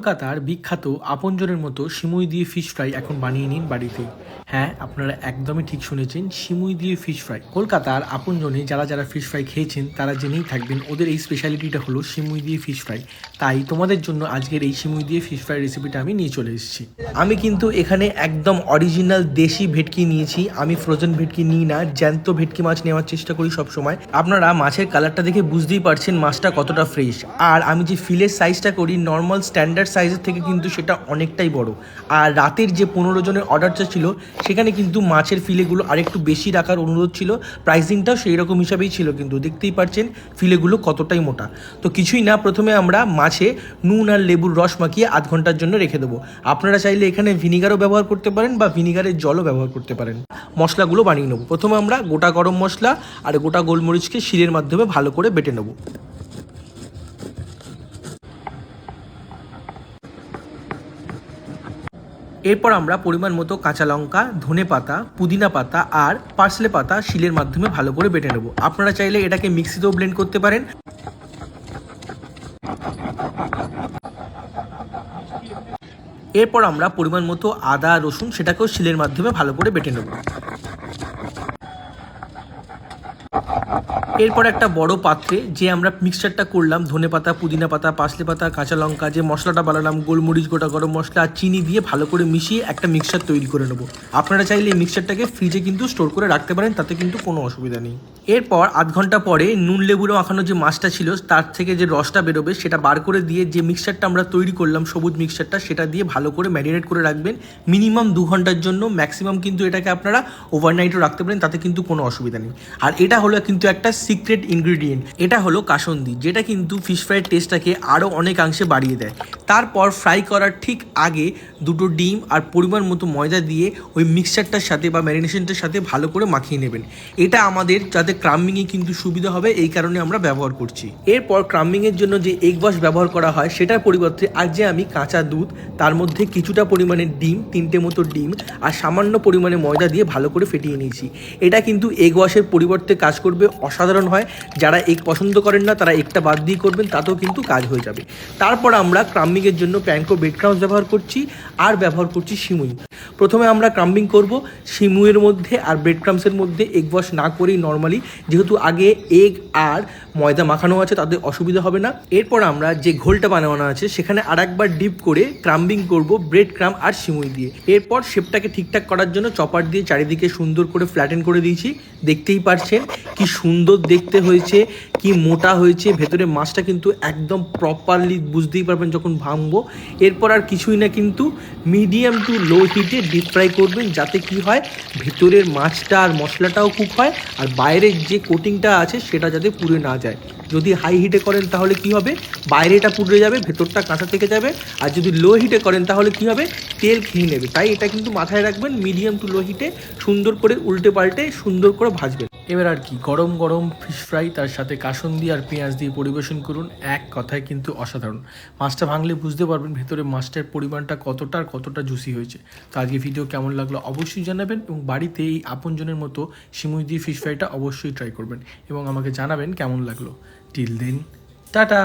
কলকাতার বিখ্যাত আপনজনের মতো সিমুই দিয়ে ফিশ ফ্রাই এখন বানিয়ে নিন বাড়িতে। হ্যাঁ, আপনারা একদমই ঠিক শুনেছেন, সিমুই দিয়ে ফিশ ফ্রাই। কলকাতার আপনজনে যারা যারা ফিশ ফ্রাই খেয়েছেন তারা জেনেই থাকবেন ওদের এই স্পেশালিটিটা হলো সিমুই দিয়ে ফিশ ফ্রাই। তাই তোমাদের জন্য আজকের এই সিমুই দিয়ে ফিশ ফ্রাই রেসিপিটা আমি নিয়ে চলে এসেছি। আমি কিন্তু এখানে একদম অরিজিনাল দেশি ভেটকি নিয়েছি। আমি ফ্রোজেন ভেটকি নিই না, জ্যান্ত ভেটকি মাছ নেওয়ার চেষ্টা করি সবসময়। আপনারা মাছের কালারটা দেখে বুঝতেই পারছেন মাছটা কতটা ফ্রেশ। আর আমি যে ফিলের সাইজটা করি নর্মাল স্ট্যান্ডার্ড সাইজের থেকে কিন্তু সেটা অনেকটাই বড়। আর রাতের যে 15 জনের অর্ডারটা ছিল সেখানে কিন্তু মাছের ফিলেগুলো আরেকটু বেশি রাখার অনুরোধ ছিল, প্রাইসিংটাও সেই রকম হিসাবেই ছিল। কিন্তু দেখতেই পাচ্ছেন ফিলেগুলো কতটাই মোটা। তো কিছুই না, প্রথমে আমরা মাছে নুন আর লেবুর রস মাখিয়ে আধ ঘন্টার জন্য রেখে দেবো। আপনারা চাইলে এখানে ভিনিগারও ব্যবহার করতে পারেন বা ভিনিগারের জলও ব্যবহার করতে পারেন। মশলাগুলো বানিয়ে নেবো। প্রথমে আমরা গোটা গরম মশলা আর গোটা গোলমরিচকে শিলের মাধ্যমে ভালো করে বেটে নেবো। এরপর আমরা পরিমাণ মতো কাঁচা লঙ্কা, ধনে পাতা, পুদিনা পাতা আর পার্সলে পাতা শিলের মাধ্যমে ভালো করে বেটে নেব। আপনারা চাইলে এটাকে মিক্সিতেও ব্লেন্ড করতে পারেন। এরপর আমরা পরিমাণ মতো আদা রসুন সেটাকেও শিলের মাধ্যমে ভালো করে বেটে নেব। এরপর একটা বড় পাত্রে যে আমরা মিক্সচারটা করলাম, ধনে পাতা, পুদিনা পাতা, পার্সলে পাতা, কাঁচা লঙ্কা, যে মশলাটা বানালাম, গোলমরিচ, গোটা গরম মশলা আর চিনি দিয়ে ভালো করে মিশিয়ে একটা মিক্সচার তৈরি করে নেব। আপনারা চাইলে এই মিক্সচারটাকে ফ্রিজে কিন্তু স্টোর করে রাখতে পারেন, তাতে কিন্তু কোনো অসুবিধা নেই। এরপর আধ ঘন্টা পরে নুন লেবুরে মাখানো যে মাছটা ছিল তার থেকে যে রসটা বেরোবে সেটা বার করে দিয়ে যে মিক্সচারটা আমরা তৈরি করলাম সবুজ মিক্সচারটা, সেটা দিয়ে ভালো করে ম্যারিনেট করে রাখবেন মিনিমাম 2 ঘন্টার জন্য। ম্যাক্সিমাম কিন্তু এটাকে আপনারা ওভারনাইটও রাখতে পারেন, তাতে কিন্তু কোনো অসুবিধা নেই। আর এটা হলো কিন্তু একটা সিক্রেট ইনগ্রিডিয়েন্ট, এটা হলো কাসুন্দি, যেটা কিন্তু ফিশ ফ্রাইয়ের টেস্টটাকে আরও অনেকাংশে বাড়িয়ে দেয়। তারপর ফ্রাই করার ঠিক আগে দুটো ডিম আর পরিমাণ মতো ময়দা দিয়ে ওই মিক্সচারটার সাথে বা ম্যারিনেশনটার সাথে ভালো করে মাখিয়ে নেবেন। এটা আমাদের যাতে ক্রাম্বিংয়ে কিন্তু সুবিধা হবে এই কারণে আমরা ব্যবহার করছি। এরপর ক্রাম্বিংয়ের জন্য যে এগ ওয়াশ ব্যবহার করা হয় সেটার পরিবর্তে আজ যে আমি কাঁচা দুধ, তার মধ্যে কিছুটা পরিমাণে ডিম, 3টে মতো ডিম আর সামান্য পরিমাণে ময়দা দিয়ে ভালো করে ফেটিয়ে নিয়েছি। এটা কিন্তু এগ ওয়াশের পরিবর্তে কাজ করবে, অসাধারণ হয়। যারা এগ পছন্দ করেন না তারা একটা বাদ দিয়ে করবেন, তাতেও কিন্তু কাজ হয়ে যাবে। তারপর আমরা ক্রাম্বিংয়ের জন্য প্যানকো ব্রেড ক্রাম্বস ব্যবহার করছি আর ব্যবহার করছি সিমুই। প্রথমে আমরা ক্রাম্বিং করব সিমুইয়ের মধ্যে আর ব্রেড ক্রাম্বসের মধ্যে এগ ওয়াশ না করেই নর্মালি, যেহেতু আগে এগ আর ময়দা মাখানো আছে তাদের অসুবিধা হবে না। এরপর আমরা যে ঘোলটা বানানো আছে সেখানে আর একবার ডিপ করে ক্রাম্বিং করব ব্রেড ক্রাম্ব আর সিমুই দিয়ে। এরপর শেপটাকে ঠিকঠাক করার জন্য চপার দিয়ে চারিদিকে সুন্দর করে ফ্ল্যাটেন করে দিয়েছি। দেখতেই পাচ্ছেন কি সুন্দর দেখতে হয়েছে, কি মোটা হয়েছে। ভেতরে মাছটা কিন্তু একদম প্রপারলি বুঝতেই পারবেন যখন ভাঙবো। এরপর আর কিছুই না, কিন্তু মিডিয়াম টু লো হিটে ডিপ ফ্রাই করবেন, যাতে কি হয় ভেতরের মাছটা আর মশলাটাও কুক হয় আর বাইরের যে কোটিংটা আছে সেটা যাতে পুড়ে না যায়। যদি হাই হিটে করেন তাহলে কি হবে, বাইরেটা পুড়ে যাবে, ভেতরটা কাঁচা থেকে যাবে। আর যদি লো হিটে করেন তাহলে কি হবে, তেল খেয়ে নেবে। তাই এটা কিন্তু মাথায় রাখবেন, মিডিয়াম টু লো হিটে সুন্দর করে উল্টে পাল্টে সুন্দর করে ভাজবেন। এবার আর কি, গরম গরম ফিশ ফ্রাই তার সাথে কাসুন্দি আর পেঁয়াজ দিয়ে পরিবেশন করুন। এক কথায় কিন্তু অসাধারণ। মাছটা ভাঙলে বুঝতে পারবেন ভেতরে মাছটার পরিমাণটা কতটা আর কতটা জুসি হয়েছে। তো আজকে ভিডিও কেমন লাগলো অবশ্যই জানাবেন, এবং বাড়িতে এই আপনজনের মতো সিমুই দিয়ে ফিশ ফ্রাইটা অবশ্যই ট্রাই করবেন এবং আমাকে জানাবেন কেমন লাগলো। Till then, tata.